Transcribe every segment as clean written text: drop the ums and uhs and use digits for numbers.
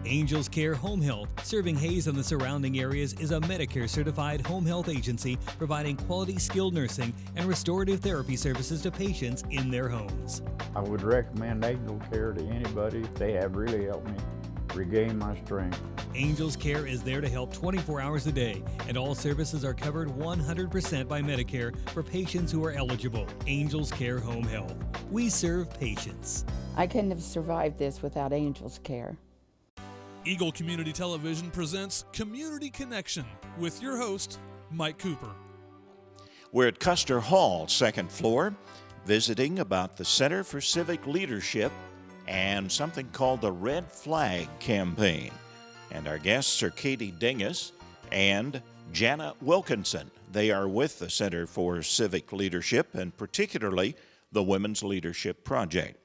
Angels Care Home Health, serving Hayes and the surrounding areas, is a Medicare-certified home health agency providing quality skilled nursing and restorative therapy services to patients in their homes. I would recommend Angel Care to anybody. They have really helped me regain my strength. Angels Care is there to help 24 hours a day, and all services are covered 100% by Medicare for patients who are eligible. Angels Care Home Health. We serve patients. I couldn't have survived this without Angels Care. Eagle Community Television presents Community Connection with your host, Mike Cooper. We're at Custer Hall, second floor, visiting about the Center for Civic Leadership and something called the Red Flag Campaign. And our guests are Kaiti Dingus and Janna Wilkinson. They are with the Center for Civic Leadership and particularly the Women's Leadership Project.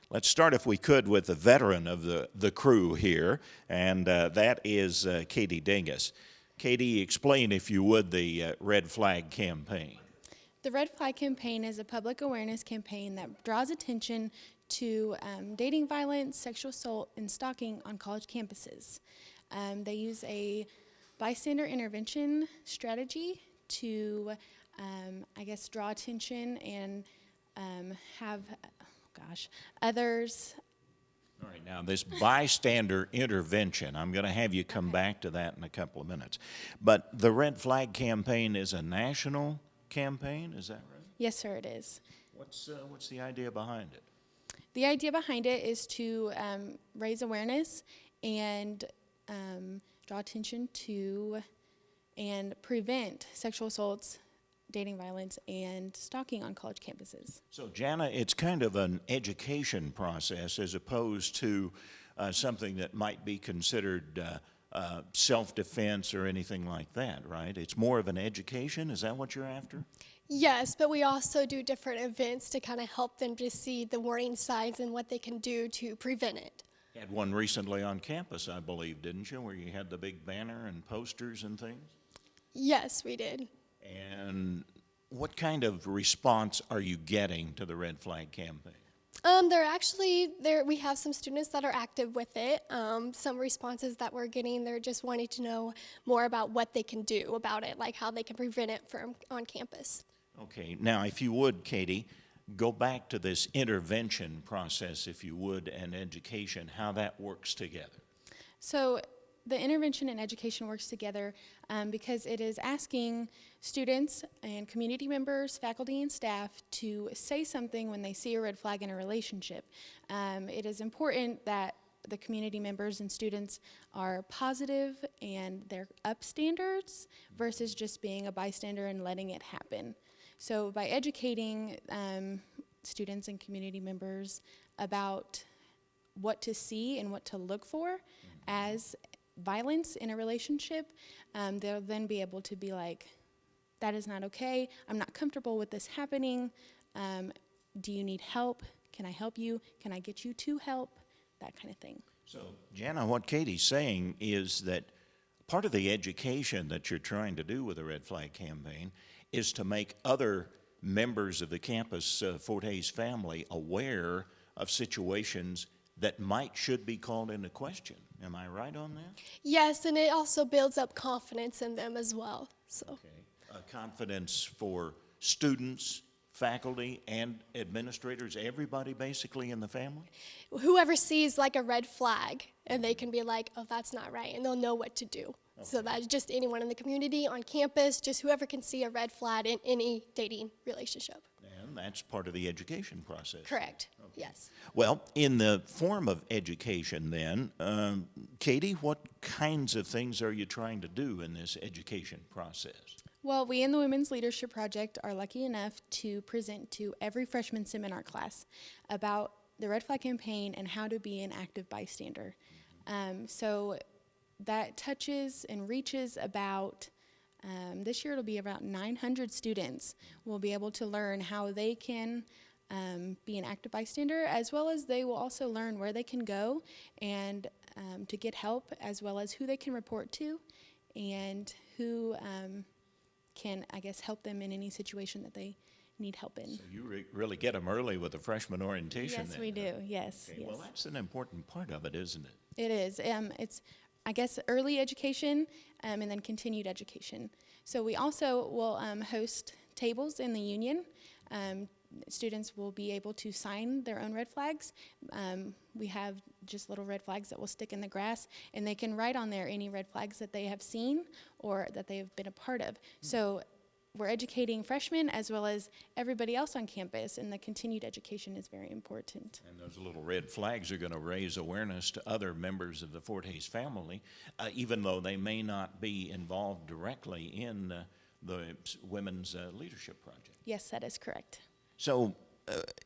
Let's start, if we could, with the veteran of the crew here, and that is Kaiti Dingus. Kaiti, explain, if you would, the Red Flag Campaign. The Red Flag Campaign is a public awareness campaign that draws attention to dating violence, sexual assault, and stalking on college campuses. They use a bystander intervention strategy to, draw attention and have others. All right, now this bystander intervention, I'm going to have you come back to that in a couple of minutes. But the Red Flag Campaign is a national campaign, is that right? Yes, sir, it is. What's the idea behind it? The idea behind it is to raise awareness and draw attention to and prevent sexual assaults, dating violence, and stalking on college campuses. So, Janna, it's kind of an education process as opposed to something that might be considered self-defense or anything like that, right? It's more of an education. Is that what you're after? Yes, but we also do different events to kind of help them to see the warning signs and what they can do to prevent it. You had one recently on campus, I believe, didn't you, where you had the big banner and posters and things? Yes, we did. And what kind of response are you getting to the Red Flag Campaign? We have some students that are active with it. Some responses that we're getting, they're just wanting to know more about what they can do about it, like how they can prevent it from on campus. Okay, now if you would, Kaiti, go back to this intervention process, if you would, and education, how that works together. So the intervention and education works together because it is asking students and community members, faculty, and staff to say something when they see a red flag in a relationship. It is important that the community members and students are positive and they're upstanders versus just being a bystander and letting it happen. So by educating students and community members about what to see and what to look for as violence in a relationship, they'll then be able to be like, that is not okay, I'm not comfortable with this happening, do you need help, can I help you, can I get you to help, that kind of thing. So, Janna, what Kaiti's saying is that part of the education that you're trying to do with the Red Flag Campaign is to make other members of the campus Fort Hays family aware of situations that should be called into question. Am I right on that? Yes, and it also builds up confidence in them as well. So. Okay. Confidence for students, faculty, and administrators, everybody basically in the family? Whoever sees like a red flag, and they can be like, oh, that's not right, and they'll know what to do. Okay. So that's just anyone in the community, on campus, just whoever can see a red flag in any dating relationship. And that's part of the education process. Correct, okay. Yes. Well, in the form of education then, Kaiti, what kinds of things are you trying to do in this education process? Well, we in the Women's Leadership Project are lucky enough to present to every freshman seminar class about the Red Flag Campaign and how to be an active bystander. So that touches and reaches about, this year it'll be about 900 students will be able to learn how they can be an active bystander, as well as they will also learn where they can go and to get help, as well as who they can report to and who can, help them in any situation that they need help in. So you really get them early with the freshman orientation. Yes, then, we do. huh? Yes, Okay, yes. well, that's an important part of it, isn't it? It is. It's, I guess, early education and then continued education. So we also will host tables in the union. Students will be able to sign their own red flags. We have just little red flags that will stick in the grass, and they can write on there any red flags that they have seen or that they have been a part of. So we're educating freshmen as well as everybody else on campus, and the continued education is very important. And those little red flags are going to raise awareness to other members of the Fort Hays family, even though they may not be involved directly in the Women's Leadership Project. Yes, that is correct. So,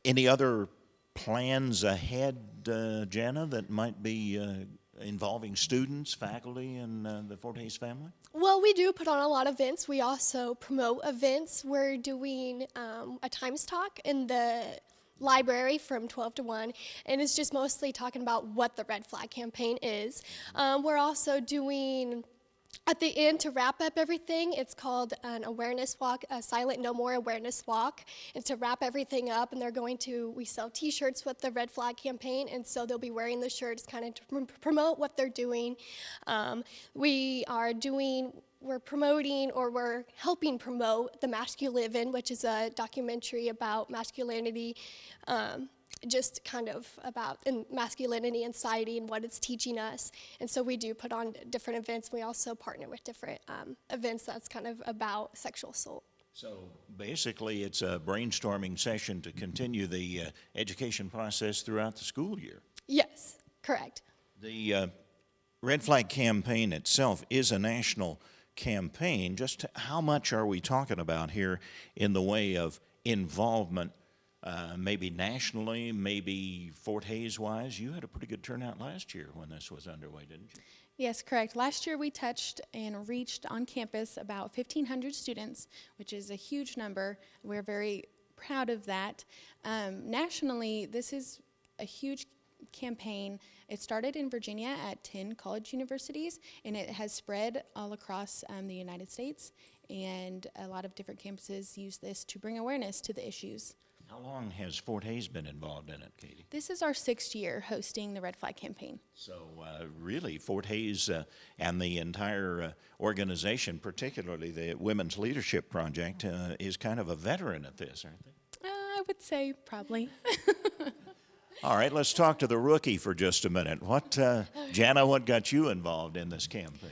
any other plans ahead, Janna, that might be involving students, faculty, and the Fort Hays family? Well, we do put on a lot of events. We also promote events. We're doing a Times Talk in the library from 12 to 1, and it's just mostly talking about what the Red Flag campaign is. We're also doing, at the end, to wrap up everything, it's called an awareness walk, a Silent No More awareness walk. And to wrap everything up, and we sell t-shirts with the Red Flag campaign, and so they'll be wearing the shirts kind of to promote what they're doing. We're promoting, or we're helping promote The Masculine, which is a documentary about masculinity, just kind of about masculinity and society and what it's teaching us. And so we do put on different events. We also partner with different events that's kind of about sexual assault. So basically, it's a brainstorming session to continue the education process throughout the school year. Yes, correct. The Red Flag campaign itself is a national campaign. Just how much are we talking about here in the way of involvement, maybe nationally, maybe Fort Hays-wise? You had a pretty good turnout last year when this was underway, didn't you? Yes, correct. Last year we touched and reached on campus about 1,500 students, which is a huge number. We're very proud of that. Nationally, this is a huge campaign. It started in Virginia at 10 college universities, and it has spread all across the United States, and a lot of different campuses use this to bring awareness to the issues. How long has Fort Hays been involved in it, Katie? This is our 6th year hosting the Red Flag campaign. So really, Fort Hays and the entire organization, particularly the Women's Leadership Project, is kind of a veteran at this, aren't they? I would say probably. All right, let's talk to the rookie for just a minute. Janna, what got you involved in this campaign?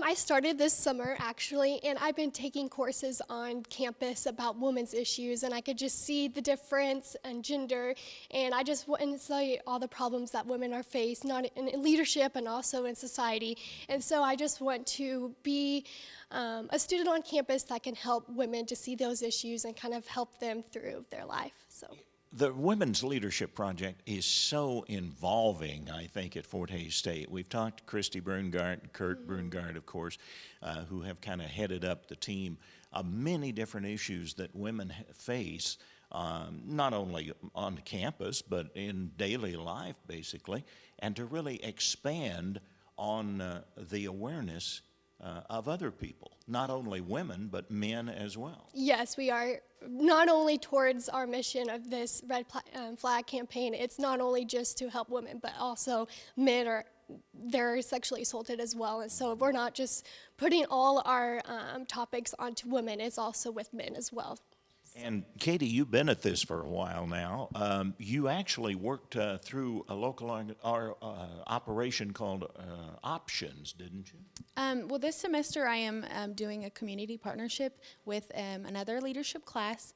I started this summer, actually, and I've been taking courses on campus about women's issues, and I could just see the difference in gender, and I just wanted to see all the problems that women are faced, not in leadership and also in society. And so I just want to be a student on campus that can help women to see those issues and kind of help them through their life. So. The Women's Leadership Project is so involving, I think, at Fort Hays State. We've talked to Christy Brungart, Kurt Brungart, of course, who have kind of headed up the team of many different issues that women face, not only on campus, but in daily life, basically, and to really expand on the awareness of other people, not only women, but men as well. Yes, we are not only towards our mission of this Red Flag campaign, it's not only just to help women, but also men they're sexually assaulted as well. And so we're not just putting all our topics onto women, it's also with men as well. And Katie, you've been at this for a while now. You actually worked through a local operation called Options, didn't you? Well, this semester I am doing a community partnership with another leadership class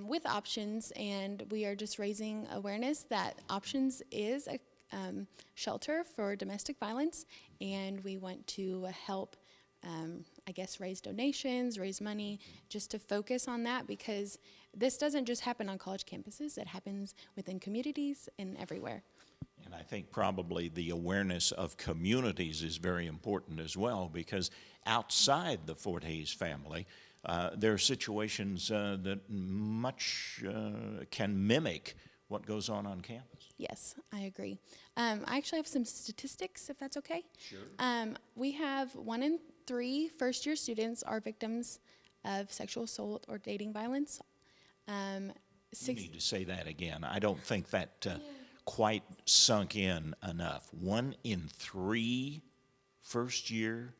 with Options, and we are just raising awareness that Options is a shelter for domestic violence, and we want to help raise donations, raise money, just to focus on that, because this doesn't just happen on college campuses, it happens within communities and everywhere. And I think probably the awareness of communities is very important as well, because outside the Fort Hays family, there are situations that much can mimic what goes on campus. Yes, I agree. I actually have some statistics, if that's okay. Sure. We have 1 in 3 first-year students are victims of sexual assault or dating violence. You need to say that again. I don't think that quite sunk in enough. 1 in 3 first-year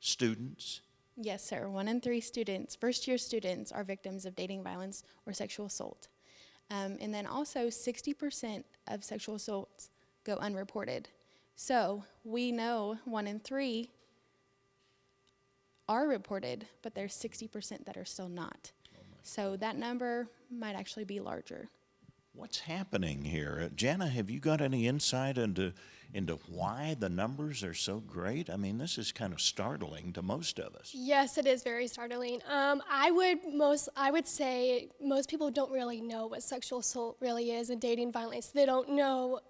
students? Yes, sir. 1 in 3 students, first-year students, are victims of dating violence or sexual assault. And then also 60% of sexual assaults go unreported. So we know 1 in 3 are reported, but there's 60% that are still not. So that number might actually be larger. What's happening here? Janna, have you got any insight into why the numbers are so great? I mean, this is kind of startling to most of us. Yes, it is very startling. I would say most people don't really know what sexual assault really is and dating violence. They don't know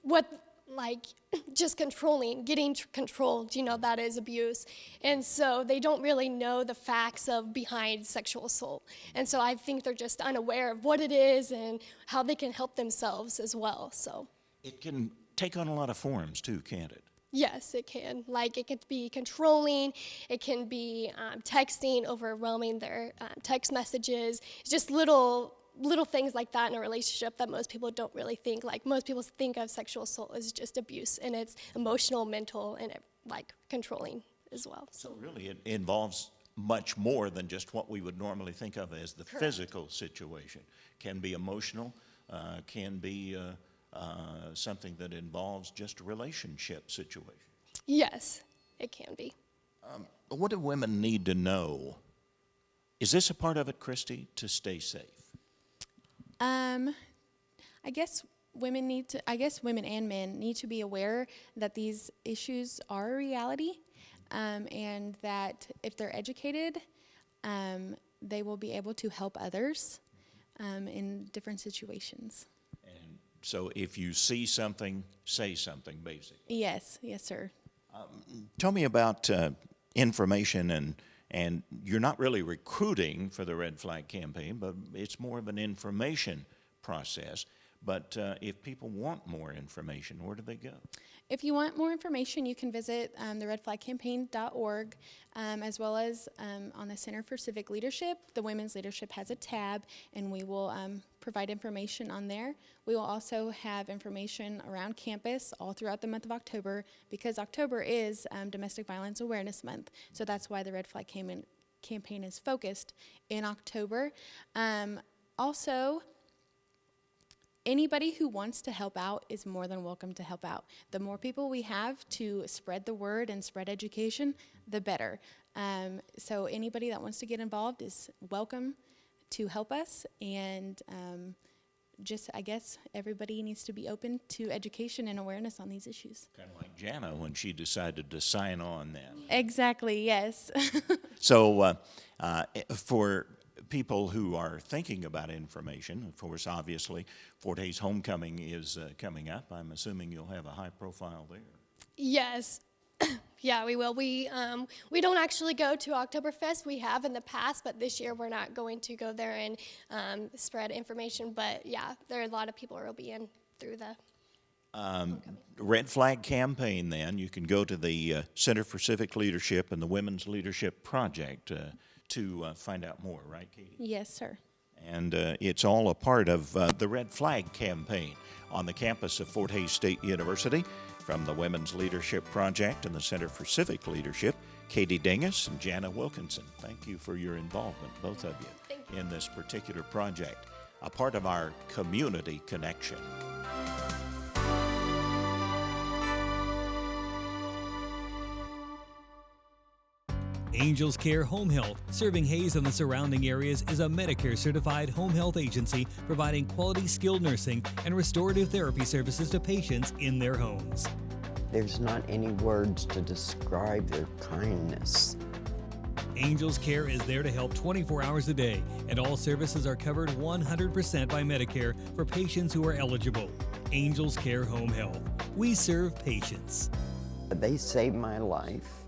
what, like, just getting controlled, that is abuse. And so they don't really know the facts behind sexual assault. And so I think they're just unaware of what it is and how they can help themselves as well. So It can take on a lot of forms too, can't it? yes, it can. Like, it could be controlling, it can be texting, overwhelming their text messages, just little things like that in a relationship that most people don't really think. Like, most people think of sexual assault as just abuse, and it's emotional, mental, and controlling as well. So really it involves much more than just what we would normally think of as the physical situation. Can be emotional, can be something that involves just a relationship situation. Yes, it can be. What do women need to know? Is this a part of it, Christy, to stay safe? I guess women and men need to be aware that these issues are a reality, and that if they're educated, they will be able to help others in different situations. And so if you see something, say something, basically. Yes, sir. Tell me about information, and you're not really recruiting for the Red Flag campaign, but it's more of an information process. But if people want more information, where do they go? If you want more information, you can visit the redflagcampaign.org, as well as on the Center for Civic Leadership. The Women's Leadership has a tab, and we will provide information on there. We will also have information around campus all throughout the month of October, because October is Domestic Violence Awareness Month. So that's why the Red Flag campaign is focused in October. Also, anybody who wants to help out is more than welcome to help out. The more people we have to spread the word and spread education, the better. So anybody that wants to get involved is welcome to help us, and I guess everybody needs to be open to education and awareness on these issues. Kind of like Janna when she decided to sign on then. Exactly, yes. So for people who are thinking about information, of course, obviously, Fort Hays Homecoming is coming up. I'm assuming you'll have a high profile there. Yes. Yeah, we will. We don't actually go to Oktoberfest. We have in the past, but this year we're not going to go there and spread information. But yeah, there are a lot of people who will be in through the Red Flag campaign, then, you can go to the Center for Civic Leadership and the Women's Leadership Project to find out more, right, Katie? Yes, sir. And it's all a part of the Red Flag campaign on the campus of Fort Hays State University. From the Women's Leadership Project and the Center for Civic Leadership, Kaiti Dingus and Janna Wilkinson, thank you for your involvement, both of you, in this particular project, a part of our community connection. Angels Care Home Health, serving Hays and the surrounding areas, is a Medicare-certified home health agency providing quality skilled nursing and restorative therapy services to patients in their homes. There's not any words to describe their kindness. Angels Care is there to help 24 hours a day, and all services are covered 100% by Medicare for patients who are eligible. Angels Care Home Health. We serve patients. They saved my life.